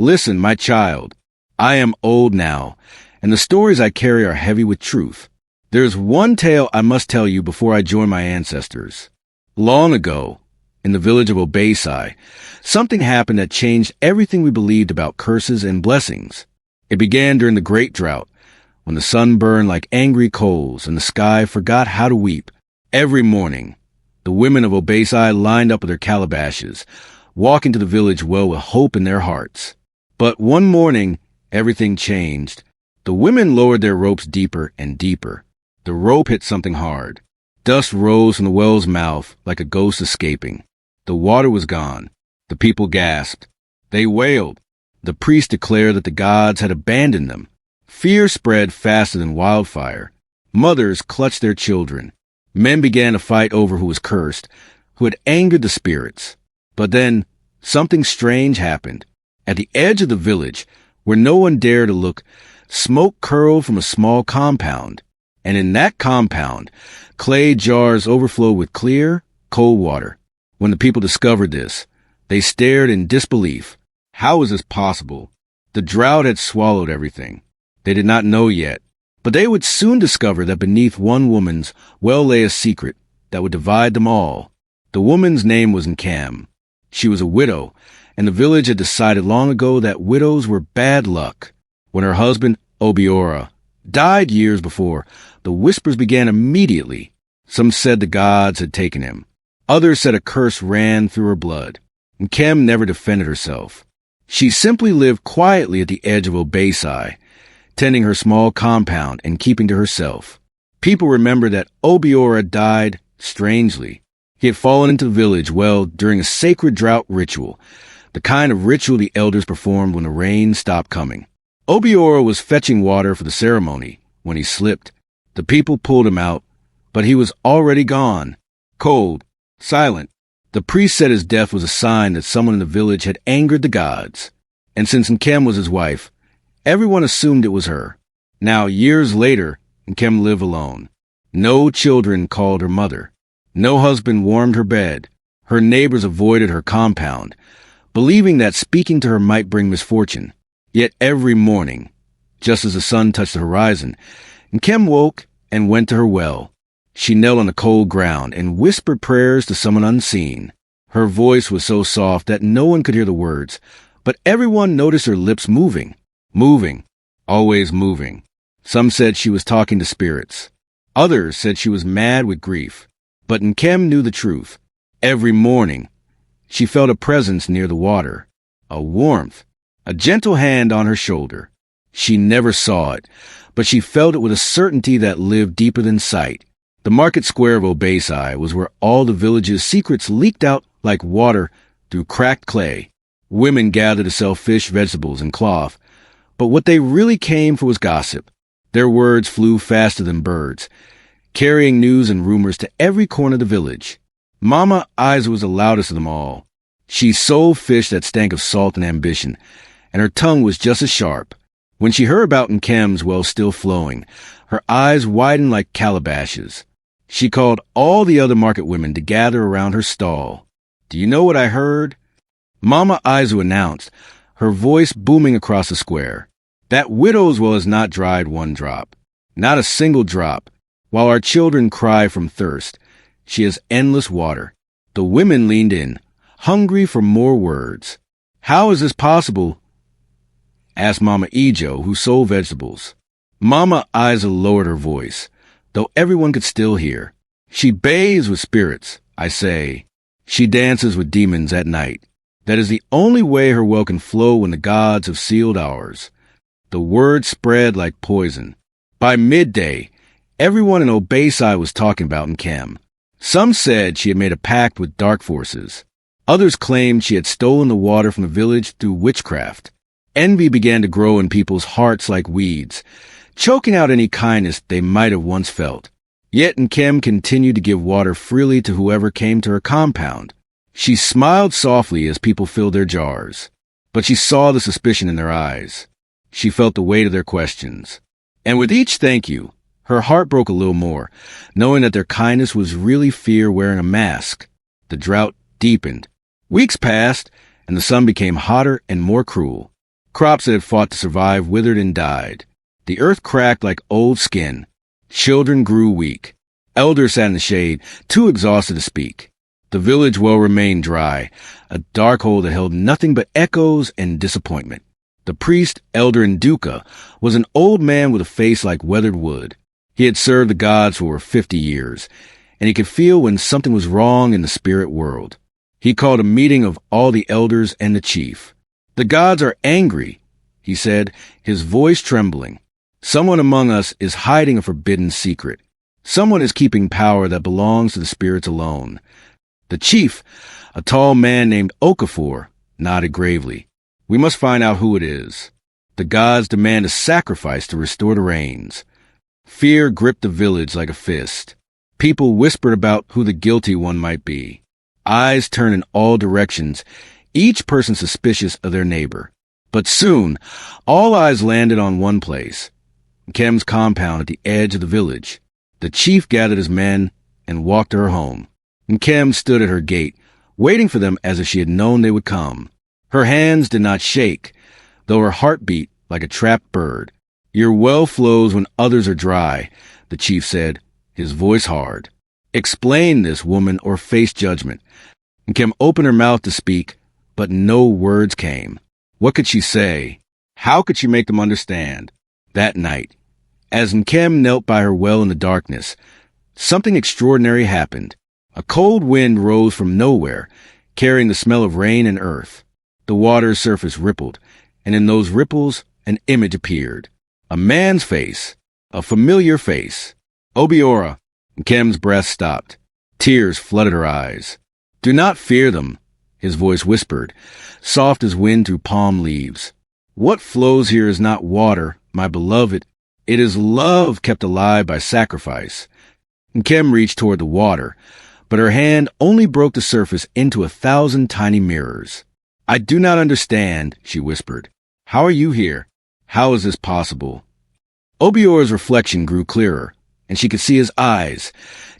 Listen, my child, I am old now, and the stories I carry are heavy with truth. There's one tale I must tell you before I join my ancestors. Long ago, in the village of Obasi, something happened that changed everything we believed about curses and blessings. It began during the Great Drought, when the sun burned like angry coals and the sky forgot how to weep. Every morning, the women of Obasi lined up with their calabashes, walking to the village well with hope in their hearts. But one morning, everything changed. The women lowered their ropes deeper and deeper. The rope hit something hard. Dust rose from the well's mouth like a ghost escaping. The water was gone. The people gasped. They wailed. The priest declared that the gods had abandoned them. Fear spread faster than wildfire. Mothers clutched their children. Men began to fight over who was cursed, who had angered the spirits. But then, something strange happened. At the edge of the village, where no one dared to look, smoke curled from a small compound. And in that compound, clay jars overflowed with clear, cold water. When the people discovered this, they stared in disbelief. How was this possible? The drought had swallowed everything. They did not know yet, but they would soon discover that beneath one woman's well lay a secret that would divide them all. The woman's name was Nkam. She was a widow, and the village had decided long ago that widows were bad luck. When her husband, Obiora, died years before, the whispers began immediately. Some said the gods had taken him. Others said a curse ran through her blood. Nkam never defended herself. She simply lived quietly at the edge of Obasi, tending her small compound and keeping to herself. People remember that Obiora died strangely. He had fallen into the village well during a sacred drought ritual, the kind of ritual the elders performed when the rain stopped coming. Obiora was fetching water for the ceremony when he slipped. The people pulled him out, but he was already gone, cold, silent. The priest said his death was a sign that someone in the village had angered the gods. And since Nkam was his wife, everyone assumed it was her. Now, years later, Nkam lived alone. No children called her mother. No husband warmed her bed. Her neighbors avoided her compound, believing that speaking to her might bring misfortune. Yet every morning, just as the sun touched the horizon, Nkam woke and went to her well. She knelt on the cold ground and whispered prayers to someone unseen. Her voice was so soft that no one could hear the words, but everyone noticed her lips moving, always moving. Some said she was talking to spirits. Others said she was mad with grief. But Nkam knew the truth. Every morning, she felt a presence near the water, a warmth, a gentle hand on her shoulder. She never saw it, but she felt it with a certainty that lived deeper than sight. The market square of Obasi was where all the village's secrets leaked out like water through cracked clay. Women gathered to sell fish, vegetables, and cloth, but what they really came for was gossip. Their words flew faster than birds, carrying news and rumors to every corner of the village. Mama Isa was the loudest of them all. She sold fish that stank of salt and ambition, and her tongue was just as sharp. When she heard about Nkam's well still flowing, her eyes widened like calabashes. She called all the other market women to gather around her stall. "Do you know what I heard?" Mama Izu announced, her voice booming across the square. "That widow's well has not dried one drop. Not a single drop. While our children cry from thirst, she has endless water." The women leaned in, hungry for more words. "How is this possible?" asked Mama Ijo, who sold vegetables. Mama Isa lowered her voice, though everyone could still hear. "She bathes with spirits, I say. She dances with demons at night. That is the only way her well can flow when the gods have sealed ours." The word spread like poison. By midday, everyone in Obasi was talking about Nkam. Some said she had made a pact with dark forces. Others claimed she had stolen the water from the village through witchcraft. Envy began to grow in people's hearts like weeds, choking out any kindness they might have once felt. Yet Nkam continued to give water freely to whoever came to her compound. She smiled softly as people filled their jars, but she saw the suspicion in their eyes. She felt the weight of their questions. And with each thank you, her heart broke a little more, knowing that their kindness was really fear wearing a mask. The drought deepened. Weeks passed, and the sun became hotter and more cruel. Crops that had fought to survive withered and died. The earth cracked like old skin. Children grew weak. Elders sat in the shade, too exhausted to speak. The village well remained dry, a dark hole that held nothing but echoes and disappointment. The priest, Elder Nduka, was an old man with a face like weathered wood. He had served the gods for over 50 years, and he could feel when something was wrong in the spirit world. He called a meeting of all the elders and the chief. "The gods are angry," he said, his voice trembling. "Someone among us is hiding a forbidden secret. Someone is keeping power that belongs to the spirits alone." The chief, a tall man named Okafor, nodded gravely. "We must find out who it is. The gods demand a sacrifice to restore the rains." Fear gripped the village like a fist. People whispered about who the guilty one might be. Eyes turned in all directions, each person suspicious of their neighbor. But soon, all eyes landed on one place, Kem's compound at the edge of the village. The chief gathered his men and walked her home. And Kem stood at her gate, waiting for them as if she had known they would come. Her hands did not shake, though her heart beat like a trapped bird. "Your well flows when others are dry," the chief said, his voice hard. "Explain this, woman, or face judgment." And Kem opened her mouth to speak, but no words came. What could she say? How could she make them understand? That night, as Nkem knelt by her well in the darkness, something extraordinary happened. A cold wind rose from nowhere, carrying the smell of rain and earth. The water's surface rippled, and in those ripples an image appeared. A man's face, a familiar face. "Obiora." Nkem's breath stopped. Tears flooded her eyes. "Do not fear them," his voice whispered, soft as wind through palm leaves. "What flows here is not water, my beloved. It is love kept alive by sacrifice." Nkem reached toward the water, but her hand only broke the surface into 1,000 tiny mirrors. "I do not understand," she whispered. "How are you here? How is this possible?" Obiora's reflection grew clearer, and she could see his eyes,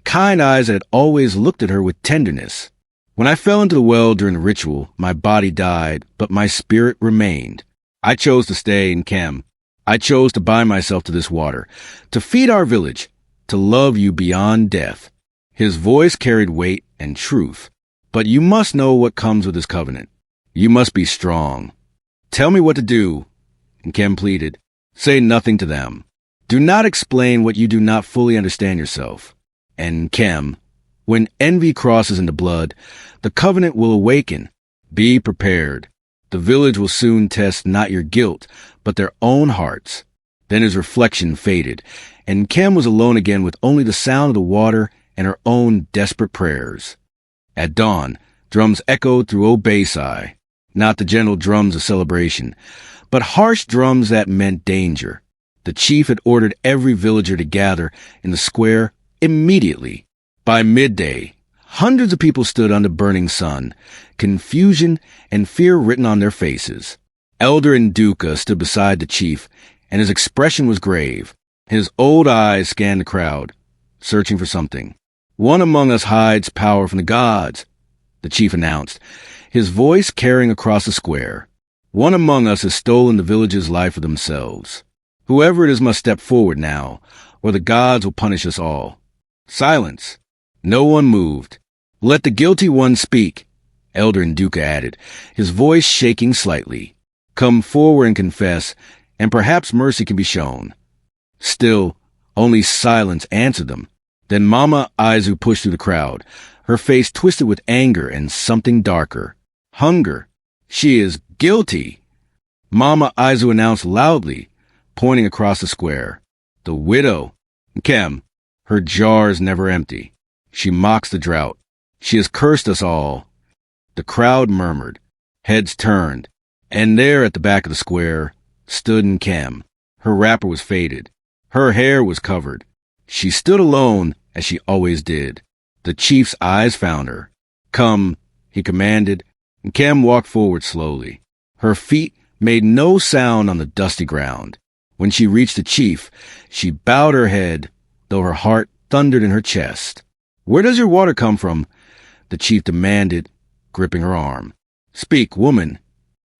kind eyes that had always looked at her with tenderness. "When I fell into the well during the ritual, my body died, but my spirit remained. I chose to stay in Kem. I chose to bind myself to this water, to feed our village, to love you beyond death." His voice carried weight and truth. "But you must know what comes with this covenant. You must be strong. Tell me what to do," Nkem pleaded. "Say nothing to them. Do not explain what you do not fully understand yourself." And Nkem, "When envy crosses into blood, the covenant will awaken. Be prepared. The village will soon test not your guilt, but their own hearts." Then his reflection faded, and Nkem was alone again with only the sound of the water and her own desperate prayers. At dawn, drums echoed through Obasi, not the gentle drums of celebration, but harsh drums that meant danger. The chief had ordered every villager to gather in the square immediately. By midday, hundreds of people stood under burning sun, confusion and fear written on their faces. Elder Nduka stood beside the chief, and his expression was grave. His old eyes scanned the crowd, searching for something. "One among us hides power from the gods," the chief announced, his voice carrying across the square. "One among us has stolen the village's life for themselves. Whoever it is must step forward now, or the gods will punish us all." Silence. No one moved. "Let the guilty one speak," Elder Nduka added, his voice shaking slightly. "Come forward and confess, and perhaps mercy can be shown." Still, only silence answered them. Then Mama Aizu pushed through the crowd, her face twisted with anger and something darker. "Hunger. She is guilty," Mama Aizu announced loudly, pointing across the square. "The widow. Kem. Her jar is never empty. She mocks the drought. She has cursed us all." The crowd murmured. Heads turned, and there at the back of the square stood Nkem. Her wrapper was faded. Her hair was covered. She stood alone, as she always did. The chief's eyes found her. "Come," he commanded, and Nkem walked forward slowly. Her feet made no sound on the dusty ground. When she reached the chief, she bowed her head, though her heart thundered in her chest. "Where does your water come from?" the chief demanded, gripping her arm. "Speak, woman."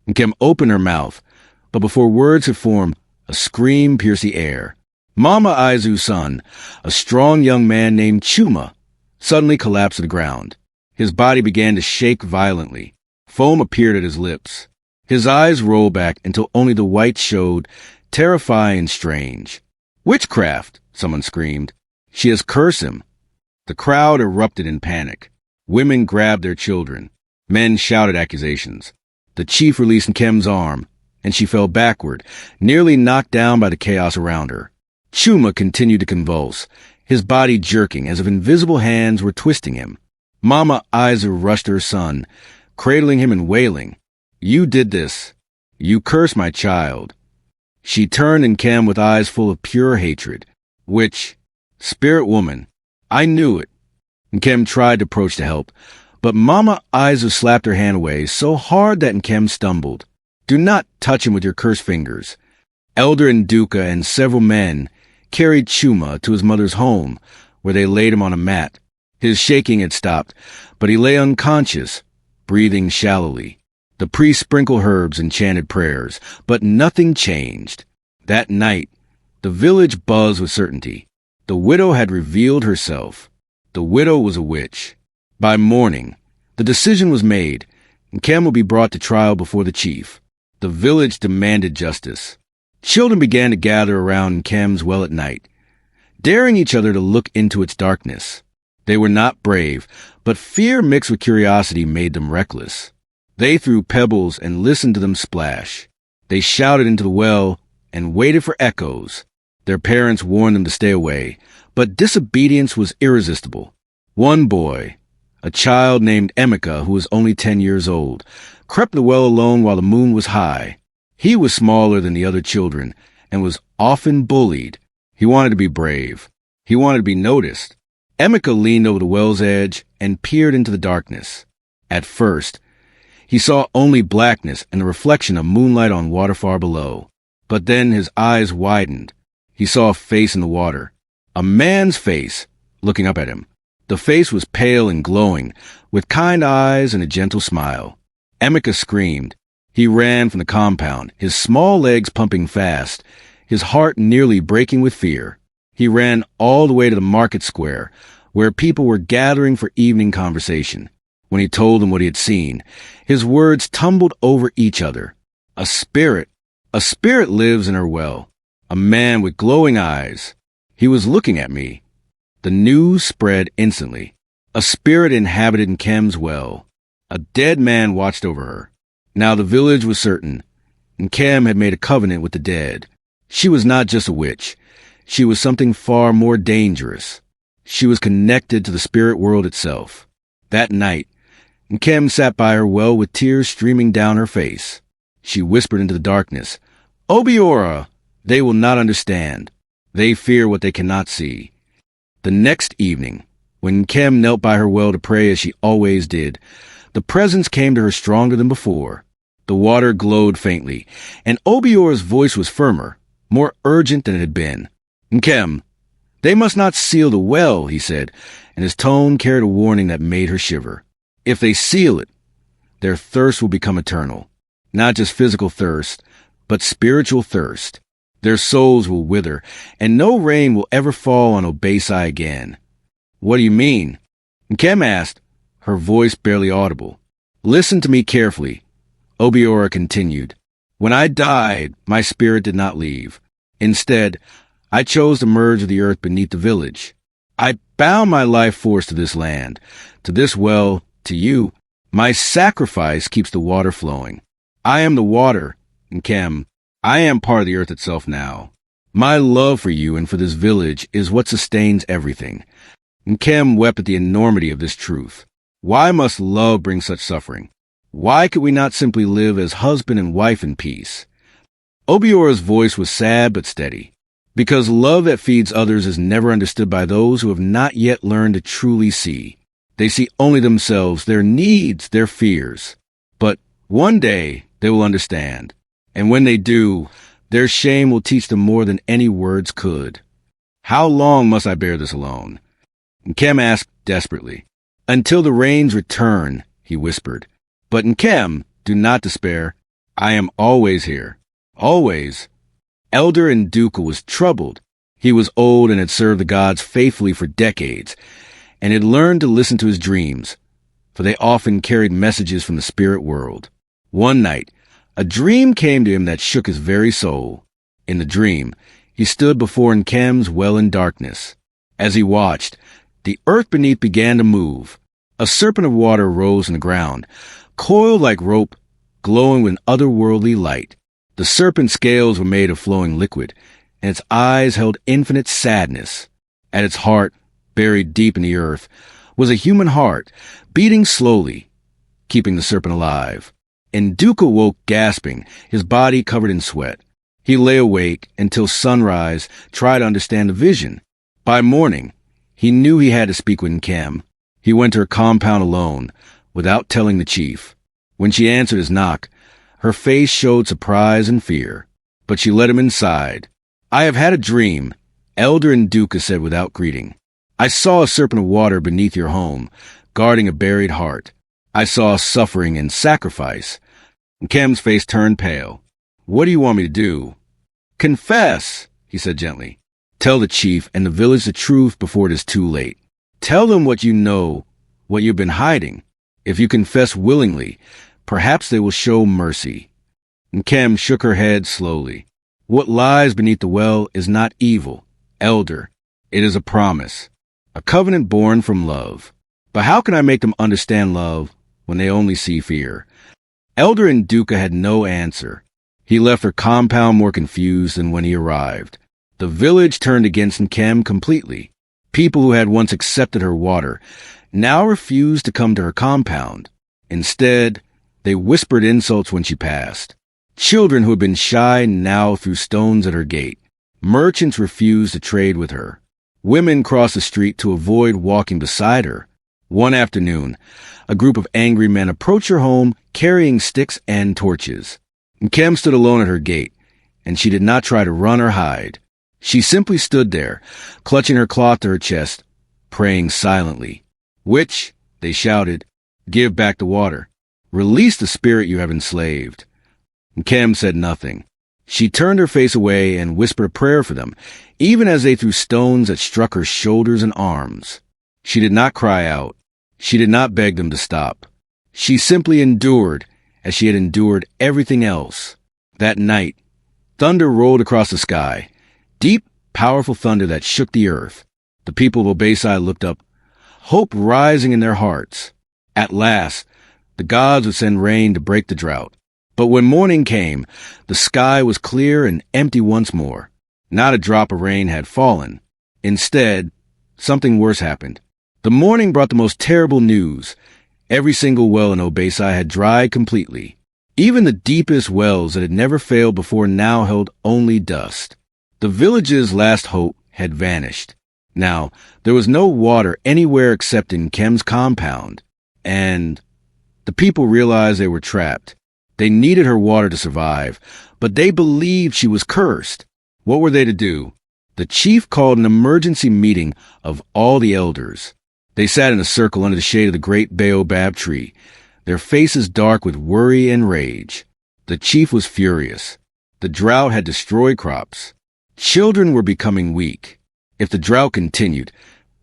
Nkem opened her mouth, But before words had formed, a scream pierced the air. Mama Aizu's son, a strong young man named Chuma, suddenly collapsed to the ground. His body began to shake violently. Foam appeared at his lips. His eyes rolled back until only the whites showed, terrifying and strange. "Witchcraft!" someone screamed. "She has cursed him." The crowd erupted in panic. Women grabbed their children. Men shouted accusations. The chief released Nkem's arm, and she fell backward, nearly knocked down by the chaos around her. Chuma continued to convulse, his body jerking as if invisible hands were twisting him. Mama Aizu rushed her son, cradling him and wailing, "You did this. You cursed my child." She turned Nkem with eyes full of pure hatred. "Witch, spirit woman, I knew it." Nkem tried to approach to help, but Mama Aizu slapped her hand away so hard that Nkem stumbled. "Do not touch him with your cursed fingers." Elder Nduka and several men carried Chuma to his mother's home, where they laid him on a mat. His shaking had stopped, but he lay unconscious, breathing shallowly. The priest sprinkled herbs and chanted prayers, but nothing changed. That night, the village buzzed with certainty. The widow had revealed herself. The widow was a witch. By morning, the decision was made, and Nkem would be brought to trial before the chief. The village demanded justice. Children began to gather around Nkem's well at night, daring each other to look into its darkness. They were not brave, but fear mixed with curiosity made them reckless. They threw pebbles and listened to them splash. They shouted into the well and waited for echoes. Their parents warned them to stay away, but disobedience was irresistible. One boy, a child named Emeka, who was only 10 years old, crept the well alone while the moon was high. He was smaller than the other children and was often bullied. He wanted to be brave. He wanted to be noticed. Emeka leaned over the well's edge and peered into the darkness. At first, he saw only blackness and the reflection of moonlight on water far below. But then his eyes widened. He saw a face in the water. A man's face, looking up at him. The face was pale and glowing, with kind eyes and a gentle smile. Emeka screamed. He ran from the compound, his small legs pumping fast, his heart nearly breaking with fear. He ran all the way to the market square, where people were gathering for evening conversation. When he told them what he had seen, his words tumbled over each other. A spirit lives in her well. A man with glowing eyes. He was looking at me. The news spread instantly. A spirit inhabited Nkem's well. A dead man watched over her. Now the village was certain. Nkem had made a covenant with the dead. She was not just a witch. She was something far more dangerous. She was connected to the spirit world itself. That night, Nkem sat by her well with tears streaming down her face. She whispered into the darkness, "Obiora, they will not understand. They fear what they cannot see." The next evening, when Nkem knelt by her well to pray as she always did, the presence came to her stronger than before. The water glowed faintly, and Obiora's voice was firmer, more urgent than it had been. "Nkem, they must not seal the well," he said, and his tone carried a warning that made her shiver. "If they seal it, their thirst will become eternal. Not just physical thirst, but spiritual thirst. Their souls will wither, and no rain will ever fall on Obasi again." "What do you mean?" Nkem asked, her voice barely audible. "Listen to me carefully," Obiora continued. "When I died, my spirit did not leave. Instead, I chose to merge with the earth beneath the village. I bound my life force to this land, to this well, to you. My sacrifice keeps the water flowing. I am the water, Nkem. I am part of the earth itself now. My love for you and for this village is what sustains everything." Nkem wept at the enormity of this truth. Why must love bring such suffering? Why could we not simply live as husband and wife in peace? Obiora's voice was sad but steady. Because love that feeds others is never understood by those who have not yet learned to truly see. They see only themselves, their needs, their fears. But one day they will understand. And when they do, their shame will teach them more than any words could. "How long must I bear this alone?" Nkem asked desperately. "Until the rains return," he whispered. "But Nkem, do not despair. I am always here." Always. Elder Nduka was troubled. He was old and had served the gods faithfully for decades, and had learned to listen to his dreams, for they often carried messages from the spirit world. One night, a dream came to him that shook his very soul. In the dream, he stood before Nkem's well in darkness. As he watched, the earth beneath began to move. A serpent of water rose in the ground, coiled like rope, glowing with otherworldly light. The serpent's scales were made of flowing liquid, and its eyes held infinite sadness. At its heart, buried deep in the earth, was a human heart, beating slowly, keeping the serpent alive. Nduka woke gasping, his body covered in sweat. He lay awake until sunrise, tried to understand the vision. By morning, he knew he had to speak with Nkem. He went to her compound alone, without telling the chief. When she answered his knock, her face showed surprise and fear, but she let him inside. "I have had a dream," Elder Nduka said without greeting. "I saw a serpent of water beneath your home, guarding a buried heart. I saw suffering and sacrifice." Nkem's face turned pale. "What do you want me to do?" "Confess," he said gently. "Tell the chief and the village the truth before it is too late. Tell them what you know, what you've been hiding. If you confess willingly, perhaps they will show mercy." Nkem shook her head slowly. "What lies beneath the well is not evil, Elder. It is a promise, a covenant born from love. But how can I make them understand love when they only see fear?" Elder Nduka had no answer. He left her compound more confused than when he arrived. The village turned against Nkem completely. People who had once accepted her water now refused to come to her compound. Instead, they whispered insults when she passed. Children who had been shy now threw stones at her gate. Merchants refused to trade with her. Women crossed the street to avoid walking beside her. One afternoon, a group of angry men approached her home carrying sticks and torches. Nkem stood alone at her gate, and she did not try to run or hide. She simply stood there, clutching her cloth to her chest, praying silently. "Witch," they shouted, "give back the water. Release the spirit you have enslaved." Nkem said nothing. She turned her face away and whispered a prayer for them, even as they threw stones that struck her shoulders and arms. She did not cry out. She did not beg them to stop. She simply endured, as she had endured everything else. That night, thunder rolled across the sky, deep, powerful thunder that shook the earth. The people of Obasi looked up, hope rising in their hearts. At last, the gods would send rain to break the drought. But when morning came, the sky was clear and empty once more. Not a drop of rain had fallen. Instead, something worse happened. The morning brought the most terrible news. Every single well in Obasi had dried completely. Even the deepest wells that had never failed before now held only dust. The village's last hope had vanished. Now, there was no water anywhere except in Nkem's compound. And the people realized they were trapped. They needed her water to survive, but they believed she was cursed. What were they to do? The chief called an emergency meeting of all the elders. They sat in a circle under the shade of the great baobab tree, their faces dark with worry and rage. The chief was furious. The drought had destroyed crops. Children were becoming weak. If the drought continued,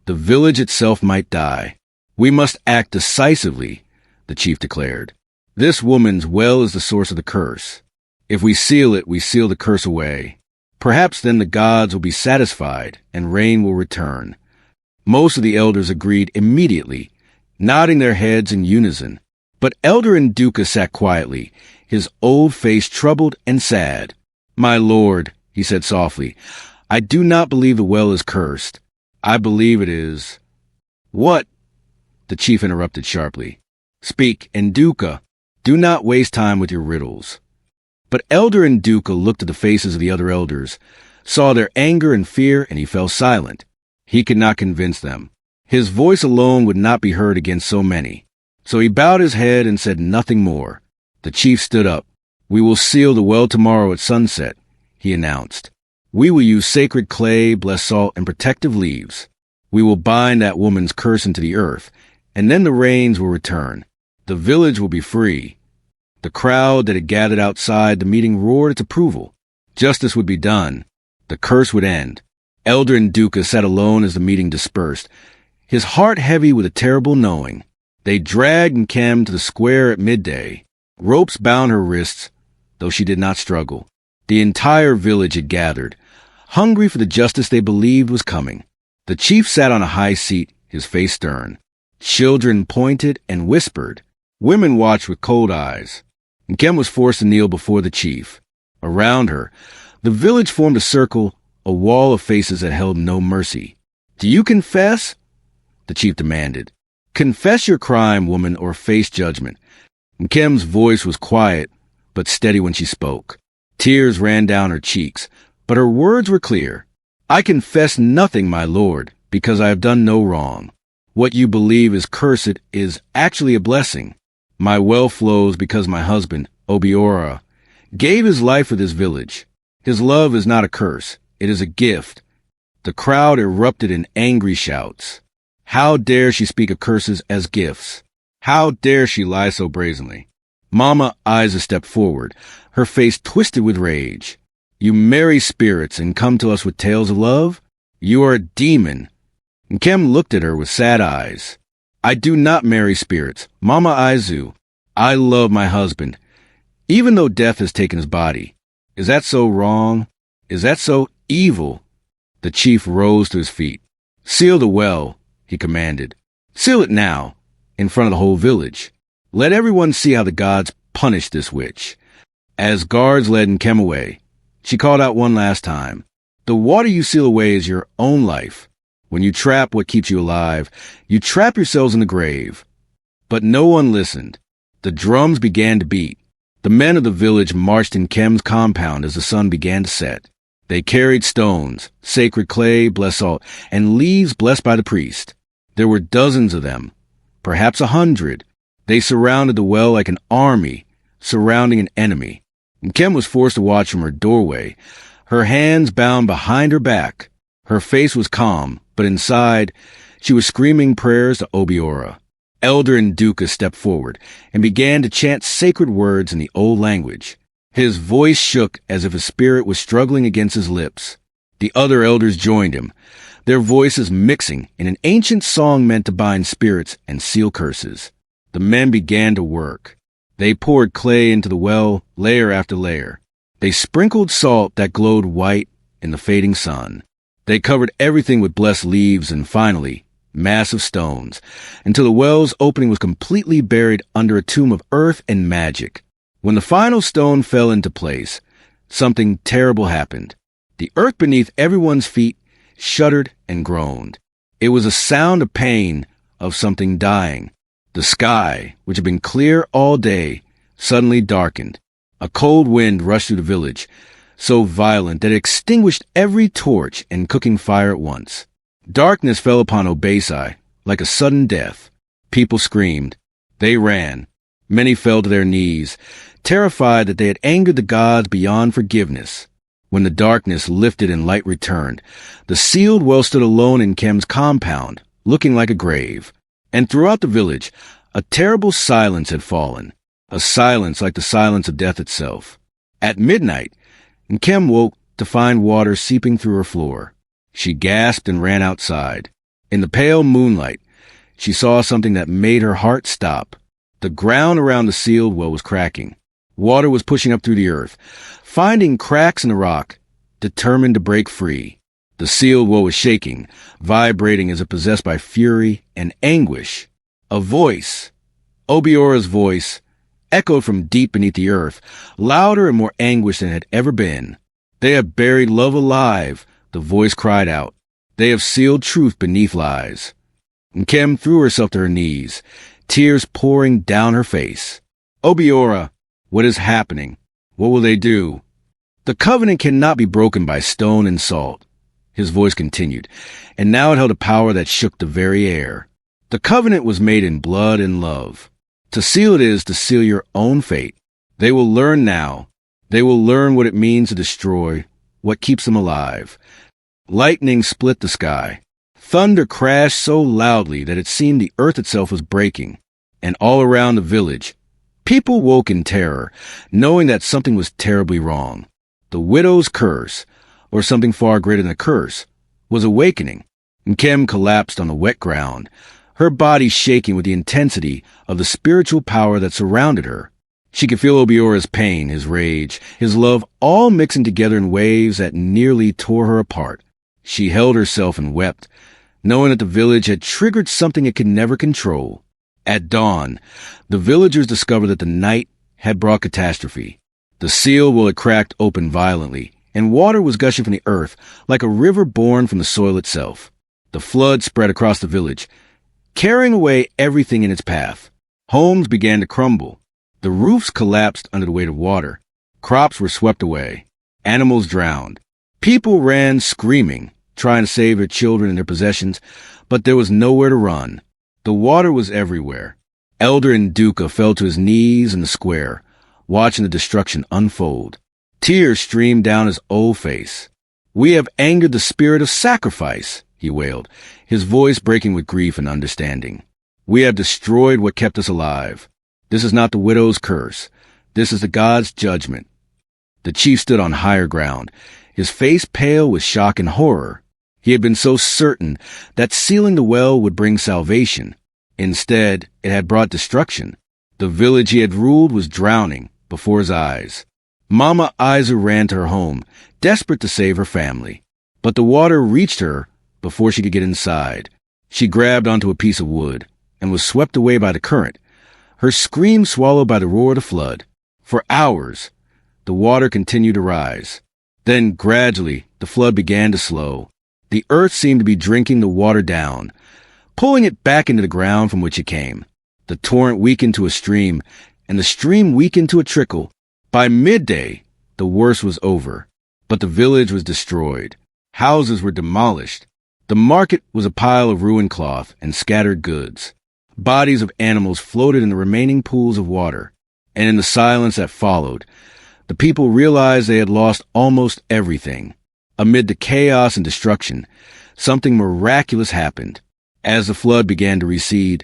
the village itself might die. "We must act decisively," the chief declared. "This woman's well is the source of the curse. If we seal it, we seal the curse away. Perhaps then the gods will be satisfied and rain will return." Most of the elders agreed immediately, nodding their heads in unison. But Elder Nduka sat quietly, his old face troubled and sad. "My lord," he said softly, "I do not believe the well is cursed. I believe it is—" "What?" the chief interrupted sharply. "Speak, Nduka. Do not waste time with your riddles." But Elder Nduka looked at the faces of the other elders, saw their anger and fear, and he fell silent. He could not convince them. His voice alone would not be heard against so many. So he bowed his head and said nothing more. The chief stood up. "We will seal the well tomorrow at sunset," he announced. "We will use sacred clay, blessed salt, and protective leaves. We will bind that woman's curse into the earth, and then the rains will return. The village will be free." The crowd that had gathered outside the meeting roared its approval. Justice would be done. The curse would end. Elder Nduka sat alone as the meeting dispersed, his heart heavy with a terrible knowing. They dragged Nkem to the square at midday. Ropes bound her wrists, though she did not struggle. The entire village had gathered, hungry for the justice they believed was coming. The chief sat on a high seat, his face stern. Children pointed and whispered. Women watched with cold eyes. Nkem was forced to kneel before the chief. Around her, the village formed a circle, a wall of faces that held no mercy. "Do you confess?" the chief demanded. "Confess your crime, woman, or face judgment." Nkem's voice was quiet, but steady when she spoke. Tears ran down her cheeks, but her words were clear. "I confess nothing, my lord, because I have done no wrong. What you believe is cursed is actually a blessing. My well flows because my husband, Obiora, gave his life for this village. His love is not a curse. It is a gift." The crowd erupted in angry shouts. How dare she speak of curses as gifts? How dare she lie so brazenly? Mama Isa stepped forward, her face twisted with rage. "You marry spirits and come to us with tales of love? You are a demon." Nkem looked at her with sad eyes. "I do not marry spirits, Mama Izu. I love my husband, even though death has taken his body. Is that so wrong? Is that so evil?" The chief rose to his feet. "Seal the well," he commanded. "Seal it now, in front of the whole village. Let everyone see how the gods punish this witch." As guards led Nkem away, she called out one last time. "The water you seal away is your own life. When you trap what keeps you alive, you trap yourselves in the grave." But no one listened. The drums began to beat. The men of the village marched in Nkem's compound as the sun began to set. They carried stones, sacred clay, blessed salt, and leaves blessed by the priest. There were dozens of them, perhaps 100. They surrounded the well like an army surrounding an enemy. Nkem was forced to watch from her doorway, her hands bound behind her back. Her face was calm, but inside, she was screaming prayers to Obiora. Elder Nduka stepped forward and began to chant sacred words in the old language. His voice shook as if his spirit was struggling against his lips. The other elders joined him, their voices mixing in an ancient song meant to bind spirits and seal curses. The men began to work. They poured clay into the well, layer after layer. They sprinkled salt that glowed white in the fading sun. They covered everything with blessed leaves and finally, massive stones, until the well's opening was completely buried under a tomb of earth and magic. When the final stone fell into place, something terrible happened. The earth beneath everyone's feet shuddered and groaned. It was a sound of pain, of something dying. The sky, which had been clear all day, suddenly darkened. A cold wind rushed through the village, so violent that it extinguished every torch and cooking fire at once. Darkness fell upon Obasi like a sudden death. People screamed. They ran. Many fell to their knees, terrified that they had angered the gods beyond forgiveness. When the darkness lifted and light returned, the sealed well stood alone in Nkem's compound, looking like a grave. And throughout the village, a terrible silence had fallen, a silence like the silence of death itself. At midnight, Nkem woke to find water seeping through her floor. She gasped and ran outside. In the pale moonlight, she saw something that made her heart stop. The ground around the sealed well was cracking. Water was pushing up through the earth, finding cracks in the rock, determined to break free. The sealed well was shaking, vibrating as if possessed by fury and anguish. A voice, Obiora's voice, echoed from deep beneath the earth, louder and more anguished than it had ever been. "They have buried love alive," the voice cried out. "They have sealed truth beneath lies." Nkem threw herself to her knees, tears pouring down her face. "Obiora, what is happening? What will they do?" "The covenant cannot be broken by stone and salt," his voice continued, and now it held a power that shook the very air. "The covenant was made in blood and love. To seal it is to seal your own fate. They will learn now. They will learn what it means to destroy, what keeps them alive." Lightning split the sky. Thunder crashed so loudly that it seemed the earth itself was breaking, and all around the village, People woke in terror, knowing that something was terribly wrong. The widow's curse, or something far greater than a curse, was awakening. Nkem collapsed on the wet ground, her body shaking with the intensity of the spiritual power that surrounded her. She could feel Obiora's pain, his rage, his love, all mixing together in waves that nearly tore her apart. She held herself and wept, knowing that the village had triggered something it could never control. At dawn, the villagers discovered that the night had brought catastrophe. The seal well had cracked open violently, and water was gushing from the earth like a river born from the soil itself. The flood spread across the village, carrying away everything in its path. Homes began to crumble. The roofs collapsed under the weight of water. Crops were swept away. Animals drowned. People ran screaming, trying to save their children and their possessions, but there was nowhere to run. The water was everywhere. Elder Nduka fell to his knees in the square, watching the destruction unfold. Tears streamed down his old face. "We have angered the spirit of sacrifice," he wailed, his voice breaking with grief and understanding. "We have destroyed what kept us alive. This is not the widow's curse. This is the God's judgment." The chief stood on higher ground, his face pale with shock and horror. He had been so certain that sealing the well would bring salvation. Instead, it had brought destruction. The village he had ruled was drowning before his eyes. Mama Isa ran to her home, desperate to save her family. But the water reached her before she could get inside. She grabbed onto a piece of wood and was swept away by the current, her scream swallowed by the roar of the flood. For hours, the water continued to rise. Then, gradually, the flood began to slow. The earth seemed to be drinking the water down, pulling it back into the ground from which it came. The torrent weakened to a stream, and the stream weakened to a trickle. By midday, the worst was over, but the village was destroyed. Houses were demolished. The market was a pile of ruined cloth and scattered goods. Bodies of animals floated in the remaining pools of water, and in the silence that followed, the people realized they had lost almost everything. Amid the chaos and destruction, something miraculous happened. As the flood began to recede,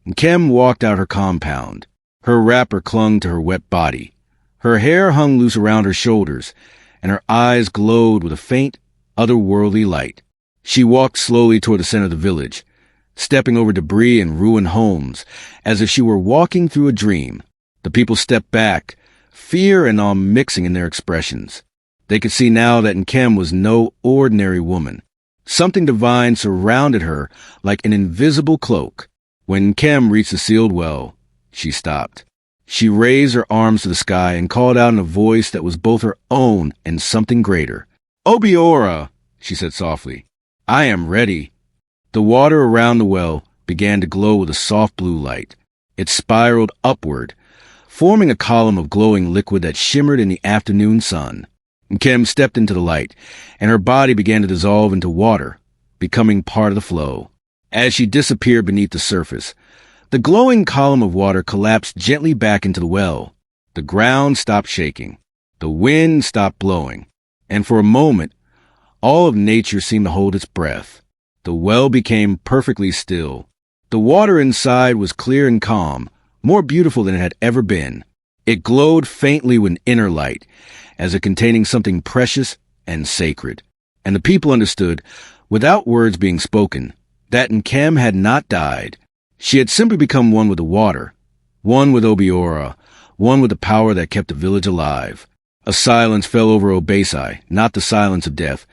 Nkem walked out her compound. Her wrapper clung to her wet body. Her hair hung loose around her shoulders, and her eyes glowed with a faint, otherworldly light. She walked slowly toward the center of the village, stepping over debris and ruined homes, as if she were walking through a dream. The people stepped back, fear and awe mixing in their expressions. They could see now that Nkem was no ordinary woman. Something divine surrounded her like an invisible cloak. When Nkem reached the sealed well, she stopped. She raised her arms to the sky and called out in a voice that was both her own and something greater. "Obiora," she said softly, "I am ready." The water around the well began to glow with a soft blue light. It spiraled upward, forming a column of glowing liquid that shimmered in the afternoon sun. Nkem stepped into the light, and her body began to dissolve into water, becoming part of the flow. As she disappeared beneath the surface, the glowing column of water collapsed gently back into the well. The ground stopped shaking. The wind stopped blowing. And for a moment, all of nature seemed to hold its breath. The well became perfectly still. The water inside was clear and calm, more beautiful than it had ever been. It glowed faintly with inner light, as if containing something precious and sacred. And the people understood, without words being spoken, that Nkem had not died. She had simply become one with the water, one with Obiora, one with the power that kept the village alive. A silence fell over Obasi, not the silence of death,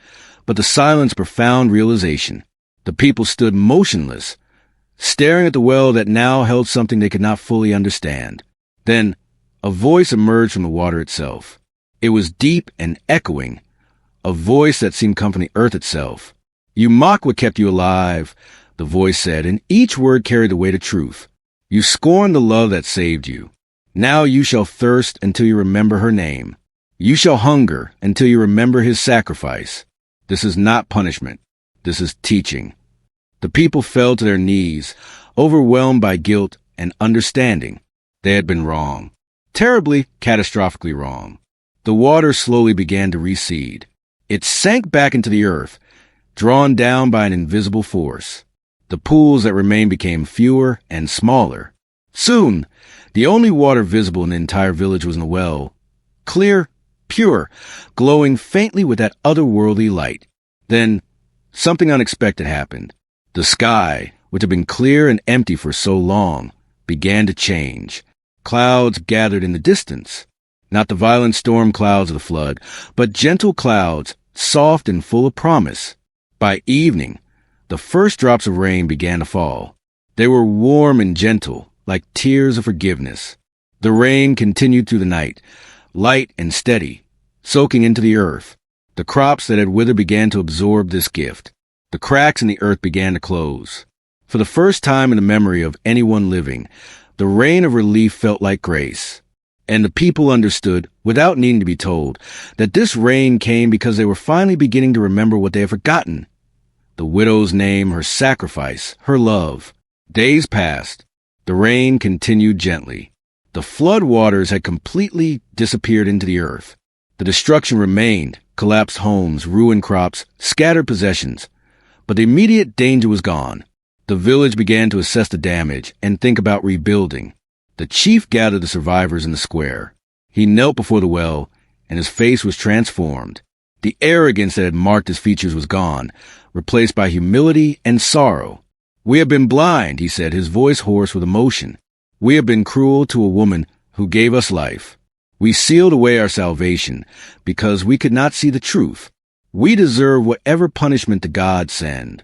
but the silence of profound realization. The people stood motionless, staring at the well that now held something they could not fully understand. Then, a voice emerged from the water itself. It was deep and echoing, a voice that seemed to come from the earth itself. "You mock what kept you alive," the voice said, and each word carried the weight of truth. "You scorn the love that saved you. Now you shall thirst until you remember her name. You shall hunger until you remember his sacrifice. This is not punishment. This is teaching." The people fell to their knees, overwhelmed by guilt and understanding. They had been wrong. Terribly, catastrophically wrong. The water slowly began to recede. It sank back into the earth, drawn down by an invisible force. The pools that remained became fewer and smaller. Soon, the only water visible in the entire village was in the well. Clear, pure, glowing faintly with that otherworldly light. Then, something unexpected happened. The sky, which had been clear and empty for so long, began to change. Clouds gathered in the distance. Not the violent storm clouds of the flood, but gentle clouds, soft and full of promise. By evening, the first drops of rain began to fall. They were warm and gentle, like tears of forgiveness. The rain continued through the night, light and steady, soaking into the earth. The crops that had withered began to absorb this gift. The cracks in the earth began to close. For the first time in the memory of anyone living, the rain of relief felt like grace. And the people understood, without needing to be told, that this rain came because they were finally beginning to remember what they had forgotten. The widow's name, her sacrifice, her love. Days passed. The rain continued gently. The flood waters had completely disappeared into the earth. The destruction remained, collapsed homes, ruined crops, scattered possessions. But the immediate danger was gone. The village began to assess the damage and think about rebuilding. The chief gathered the survivors in the square. He knelt before the well, and his face was transformed. The arrogance that had marked his features was gone, replaced by humility and sorrow. "We have been blind," he said, his voice hoarse with emotion. "We have been cruel to a woman who gave us life. We sealed away our salvation because we could not see the truth. We deserve whatever punishment the gods send."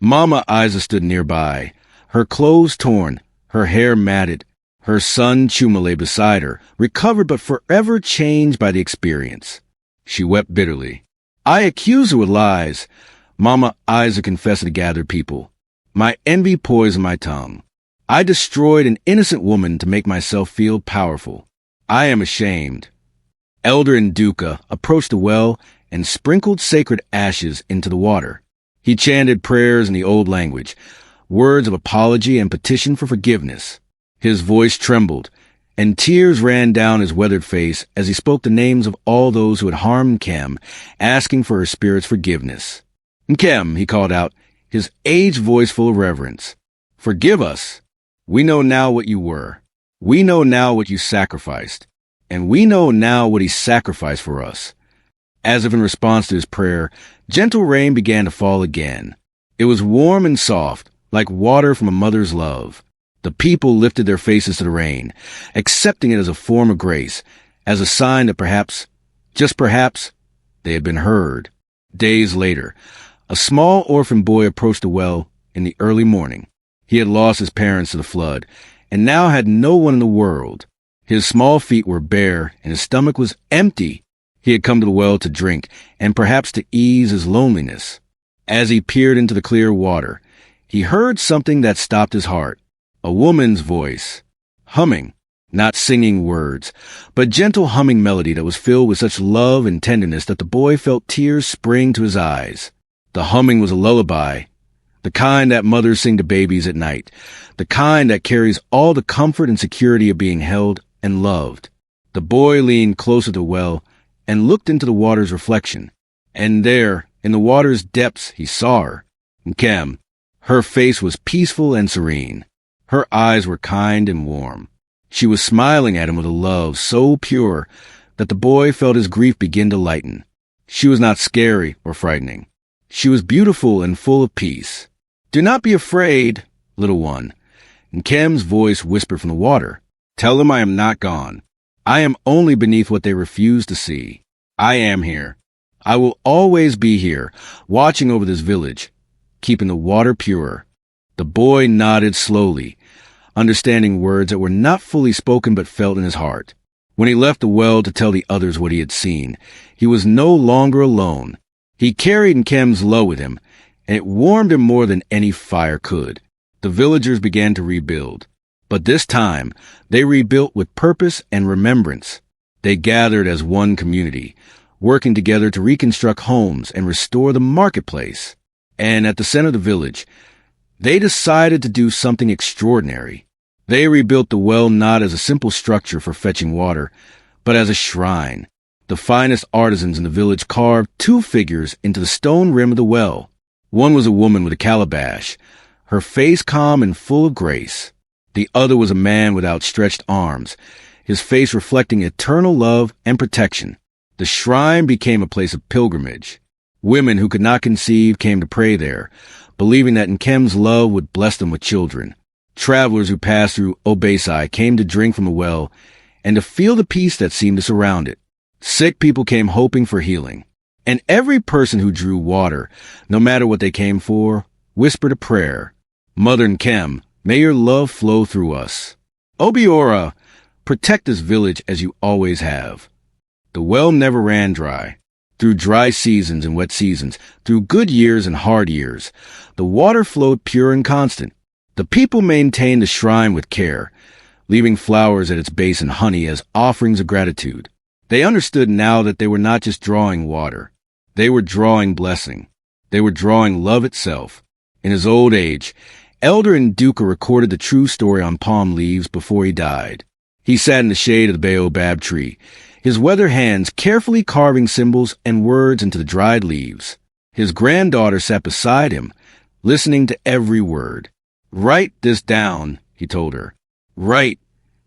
Mama Isa stood nearby, her clothes torn, her hair matted. Her son Chuma lay beside her, recovered but forever changed by the experience. She wept bitterly. "I accuse her with lies," Mama Isa confessed to the gathered people. "My envy poisoned my tongue. I destroyed an innocent woman to make myself feel powerful. I am ashamed." Elder Nduka approached the well and sprinkled sacred ashes into the water. He chanted prayers in the old language, words of apology and petition for forgiveness. His voice trembled, and tears ran down his weathered face as he spoke the names of all those who had harmed Nkem, asking for her spirit's forgiveness. "Nkem," he called out, his aged voice full of reverence, "forgive us. We know now what you were. We know now what you sacrificed. And we know now what he sacrificed for us." As if in response to his prayer, gentle rain began to fall again. It was warm and soft, like water from a mother's love. The people lifted their faces to the rain, accepting it as a form of grace, as a sign that perhaps, just perhaps, they had been heard. Days later, a small orphan boy approached the well in the early morning. He had lost his parents to the flood, and now had no one in the world. His small feet were bare, and his stomach was empty. He had come to the well to drink, and perhaps to ease his loneliness. As he peered into the clear water, he heard something that stopped his heart. A woman's voice, humming, not singing words, but gentle humming melody that was filled with such love and tenderness that the boy felt tears spring to his eyes. The humming was a lullaby, the kind that mothers sing to babies at night, the kind that carries all the comfort and security of being held and loved. The boy leaned closer to the well and looked into the water's reflection. And there, in the water's depths, he saw her, Nkem. Her face was peaceful and serene. Her eyes were kind and warm. She was smiling at him with a love so pure that the boy felt his grief begin to lighten. She was not scary or frightening. She was beautiful and full of peace. "Do not be afraid, little one," Nkem's voice whispered from the water. "Tell them I am not gone. I am only beneath what they refuse to see. I am here. I will always be here, watching over this village, keeping the water pure." The boy nodded slowly, understanding words that were not fully spoken but felt in his heart. When he left the well to tell the others what he had seen, he was no longer alone. He carried Nkem's love with him, and it warmed him more than any fire could. The villagers began to rebuild. But this time, they rebuilt with purpose and remembrance. They gathered as one community, working together to reconstruct homes and restore the marketplace. And at the center of the village, they decided to do something extraordinary. They rebuilt the well not as a simple structure for fetching water, but as a shrine. The finest artisans in the village carved 2 figures into the stone rim of the well. One was a woman with a calabash, her face calm and full of grace. The other was a man with outstretched arms, his face reflecting eternal love and protection. The shrine became a place of pilgrimage. Women who could not conceive came to pray there, believing that Nkem's love would bless them with children. Travelers who passed through Obasi came to drink from the well and to feel the peace that seemed to surround it. Sick people came hoping for healing. And every person who drew water, no matter what they came for, whispered a prayer. Mother Nkem, may your love flow through us. Obiora, protect this village as you always have. The well never ran dry. Through dry seasons and wet seasons, through good years and hard years, the water flowed pure and constant. The people maintained the shrine with care, leaving flowers at its base and honey as offerings of gratitude. They understood now that they were not just drawing water. They were drawing blessing. They were drawing love itself. In his old age, Elder Nduka recorded the true story on palm leaves before he died. He sat in the shade of the baobab tree, his weathered hands carefully carving symbols and words into the dried leaves. His granddaughter sat beside him, listening to every word. Write this down, he told her. Write,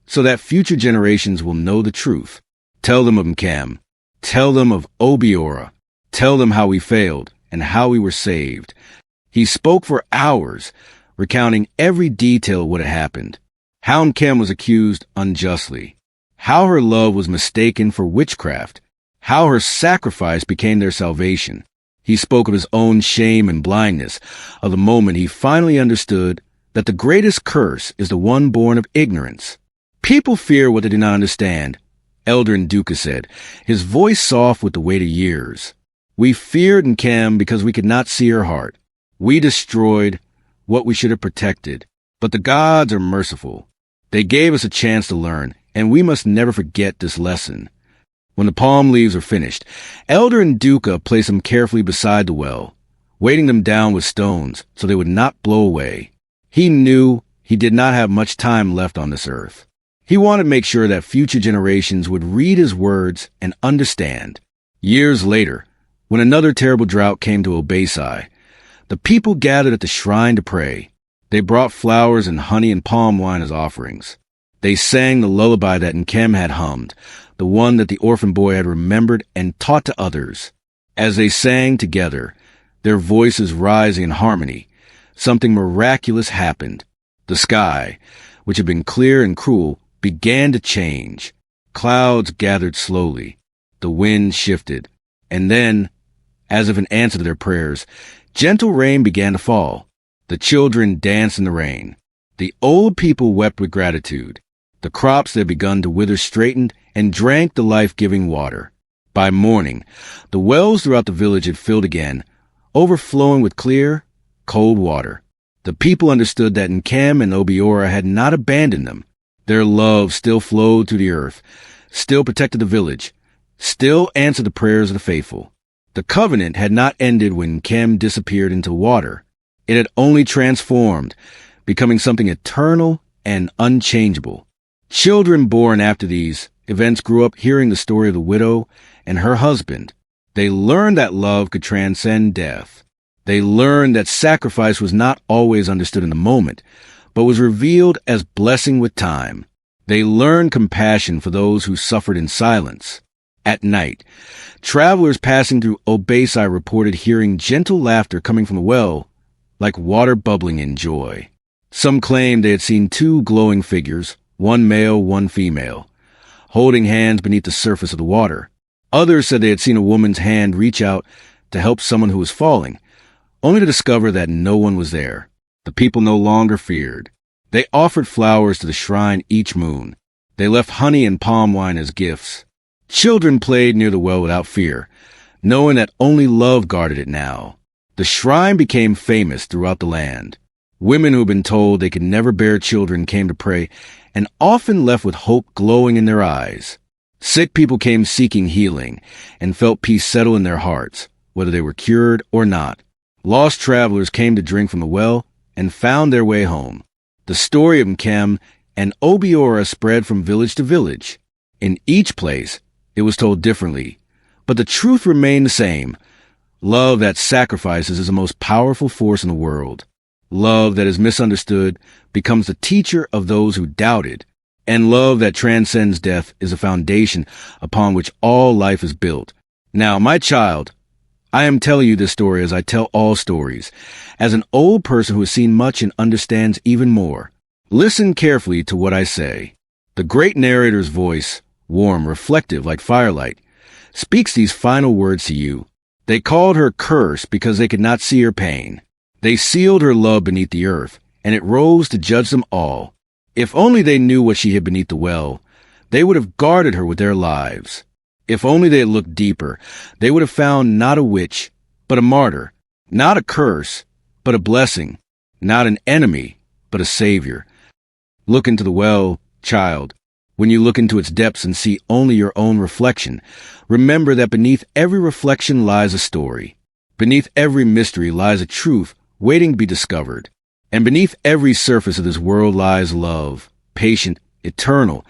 so that future generations will know the truth. Tell them of Nkem. Tell them of Obiora. Tell them how we failed and how we were saved. He spoke for hours, recounting every detail of what had happened. How Nkem was accused unjustly. How her love was mistaken for witchcraft. How her sacrifice became their salvation. He spoke of his own shame and blindness, of the moment he finally understood that the greatest curse is the one born of ignorance. People fear what they do not understand, Elder Nduka said, his voice soft with the weight of years. We feared Nkem because we could not see her heart. We destroyed what we should have protected. But the gods are merciful. They gave us a chance to learn, and we must never forget this lesson. When the palm leaves were finished, Elder Nduka placed them carefully beside the well, weighting them down with stones so they would not blow away. He knew he did not have much time left on this earth. He wanted to make sure that future generations would read his words and understand. Years later, when another terrible drought came to Obasi, the people gathered at the shrine to pray. They brought flowers and honey and palm wine as offerings. They sang the lullaby that Nkem had hummed, the one that the orphan boy had remembered and taught to others. As they sang together, their voices rising in harmony, something miraculous happened. The sky, which had been clear and cruel, began to change. Clouds gathered slowly. The wind shifted. And then, as if in answer to their prayers, gentle rain began to fall. The children danced in the rain. The old people wept with gratitude. The crops that had begun to wither straightened and drank the life-giving water. By morning, the wells throughout the village had filled again, overflowing with clear, cold water. The people understood that Nkem and Obiora had not abandoned them. Their love still flowed through the earth, still protected the village, still answered the prayers of the faithful. The covenant had not ended when Nkem disappeared into water. It had only transformed, becoming something eternal and unchangeable. Children born after these events grew up hearing the story of the widow and her husband. They learned that love could transcend death. They learned that sacrifice was not always understood in the moment, but was revealed as blessing with time. They learned compassion for those who suffered in silence. At night, travelers passing through Obasi reported hearing gentle laughter coming from the well, like water bubbling in joy. Some claimed they had seen two glowing figures, one male, one female, holding hands beneath the surface of the water. Others said they had seen a woman's hand reach out to help someone who was falling, only to discover that no one was there. The people no longer feared. They offered flowers to the shrine each moon. They left honey and palm wine as gifts. Children played near the well without fear, knowing that only love guarded it now. The shrine became famous throughout the land. Women who had been told they could never bear children came to pray, and often left with hope glowing in their eyes. Sick people came seeking healing, and felt peace settle in their hearts, whether they were cured or not. Lost travelers came to drink from the well and found their way home. The story of Nkem and Obiora spread from village to village. In each place, it was told differently, but the truth remained the same. Love that sacrifices is the most powerful force in the world. Love that is misunderstood becomes the teacher of those who doubted. And love that transcends death is a foundation upon which all life is built. Now, my child, I am telling you this story as I tell all stories, as an old person who has seen much and understands even more. Listen carefully to what I say. The great narrator's voice, warm, reflective like firelight, speaks these final words to you. They called her curse because they could not see her pain. They sealed her love beneath the earth, and it rose to judge them all. If only they knew what she hid beneath the well, they would have guarded her with their lives. If only they had looked deeper, they would have found not a witch, but a martyr, not a curse, but a blessing, not an enemy, but a savior. Look into the well, child. When you look into its depths and see only your own reflection, remember that beneath every reflection lies a story. Beneath every mystery lies a truth waiting to be discovered. And beneath every surface of this world lies love, patient, eternal,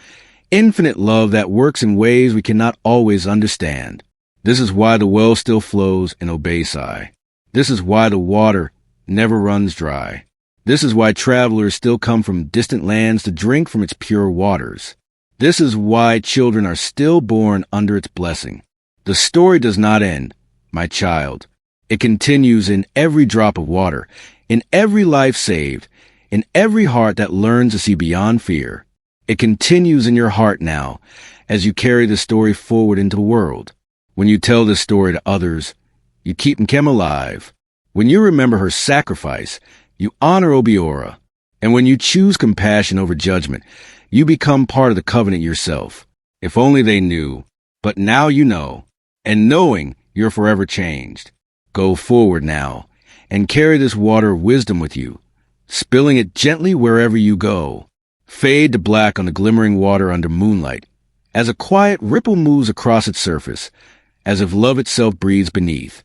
infinite love that works in ways we cannot always understand. This is why the well still flows in Obasi. This is why the water never runs dry. This is why travelers still come from distant lands to drink from its pure waters. This is why children are still born under its blessing. The story does not end, my child. It continues in every drop of water, in every life saved, in every heart that learns to see beyond fear. It continues in your heart now, as you carry the story forward into the world. When you tell this story to others, you keep Nkem alive. When you remember her sacrifice, you honor Obiora. And when you choose compassion over judgment, you become part of the covenant yourself. If only they knew. But now you know. And knowing, you're forever changed. Go forward now, and carry this water of wisdom with you, spilling it gently wherever you go. Fade to black on the glimmering water under moonlight, as a quiet ripple moves across its surface, as if love itself breathes beneath.